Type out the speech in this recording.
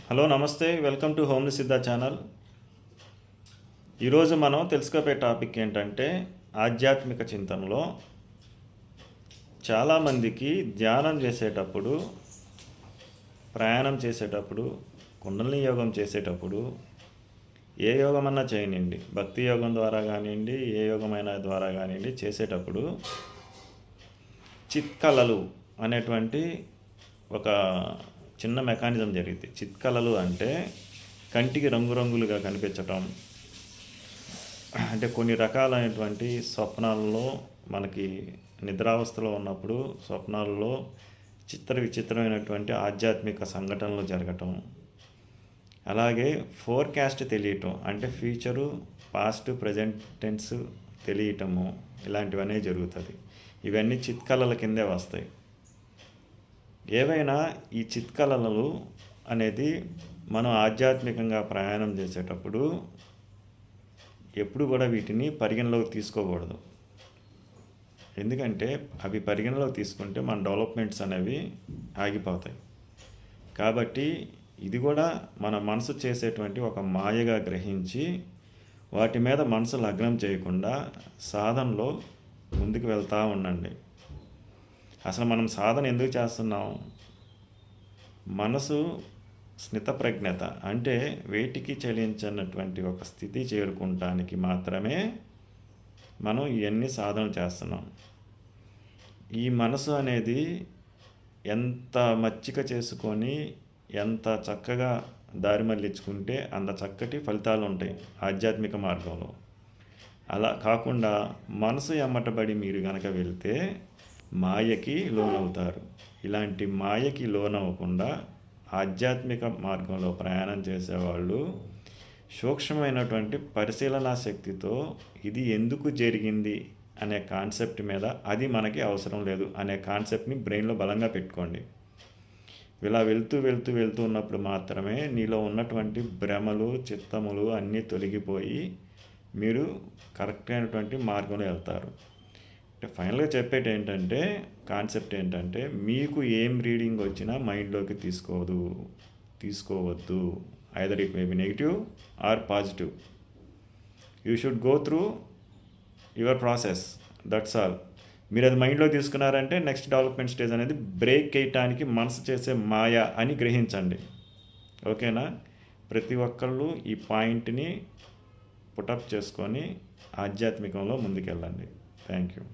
Hello నమస్తే, welcome to homely సిద్ధ channel. ఈరోజు మనం తెలుసుకోబోయే టాపిక్ ఏంటంటే ఆధ్యాత్మిక చింతనలో చాలామందికి ధ్యానం చేసేటప్పుడు, ప్రయాణం చేసేటప్పుడు, కుండలిని యోగం చేసేటప్పుడు, ఏ యోగమన్నా చేయనివ్వండి, భక్తి యోగం ద్వారా కానివ్వండి, ఏ యోగమైన ద్వారా కానివ్వండి, చేసేటప్పుడు చిత్కళలు అనేటువంటి ఒక చిన్న మెకానిజం జరిగింది. చిత్కళలు అంటే కంటికి రంగురంగులుగా కనిపించటం, అంటే కొన్ని రకాలైనటువంటి స్వప్నాలలో మనకి నిద్రావస్థలో ఉన్నప్పుడు స్వప్నాలలో విచిత్రమైనటువంటి ఆధ్యాత్మిక సంఘటనలు జరగటం, అలాగే ఫోర్కాస్ట్ తెలియటం, అంటే ఫ్యూచరు, పాస్ట్, ప్రజెంట్ టెన్స్ తెలియటము, ఇలాంటివన్నీ జరుగుతుంది. ఇవన్నీ చిత్కళల కిందే వస్తాయి. ఏవైనా ఈ చిత్కళలు అనేది మనం ఆధ్యాత్మికంగా ప్రయాణం చేసేటప్పుడు ఎప్పుడు కూడా వీటిని పరిగణలోకి తీసుకోకూడదు. ఎందుకంటే అవి పరిగణలోకి తీసుకుంటే మన డెవలప్మెంట్స్ అనేవి ఆగిపోతాయి. కాబట్టి ఇది కూడా మన మనసు చేసేటువంటి ఒక మాయగా గ్రహించి వాటి మీద మనసు లగ్నం చేయకుండా సాధనలో ముందుకు వెళ్తూ ఉండండి. అసలు మనం సాధన ఎందుకు చేస్తున్నాం? మనసు స్మితప్రజ్ఞత అంటే వేటికి చెలించినటువంటి ఒక స్థితి చేరుకుంటానికి మాత్రమే మనం ఇవన్నీ సాధన చేస్తున్నాం. ఈ మనసు అనేది ఎంత మచ్చిక చేసుకొని ఎంత చక్కగా దారి మళ్ళించుకుంటే అంత చక్కటి ఫలితాలు ఉంటాయి ఆధ్యాత్మిక మార్గంలో. అలా కాకుండా మనసు ఎమ్మటబడి మీరు కనుక వెళ్తే మాయకి లోనవుతారు. ఇలాంటి మాయకి లోనవ్వకుండా ఆధ్యాత్మిక మార్గంలో ప్రయాణం చేసేవాళ్ళు సూక్ష్మమైనటువంటి పరిశీలనా శక్తితో ఇది ఎందుకు జరిగింది అనే కాన్సెప్ట్ మీద, అది మనకి అవసరం లేదు అనే కాన్సెప్ట్ని బ్రెయిన్లో బలంగా పెట్టుకోండి. ఇలా వెళ్తూ ఉన్నప్పుడు మాత్రమే నీలో ఉన్నటువంటి భ్రమలు, చిత్తములు అన్నీ తొలగిపోయి మీరు కరెక్ట్ అయినటువంటి మార్గంలో వెళ్తారు. ఫైనల్గా చెప్పేటి ఏంటంటే, కాన్సెప్ట్ ఏంటంటే, మీకు ఏం రీడింగ్ వచ్చినా మైండ్లోకి తీసుకోవద్దు. Either it may be negative or positive. You should go through your process, that's all. మీరు అది మైండ్లో తీసుకున్నారంటే నెక్స్ట్ డెవలప్మెంట్ స్టేజ్ అనేది బ్రేక్ చేయటానికి మనసు చేసే మాయ అని గ్రహించండి. ఓకేనా? ప్రతి ఒక్కళ్ళు ఈ పాయింట్ని పుటప్ చేసుకొని ఆధ్యాత్మికంలో ముందుకెళ్ళండి. Thank you.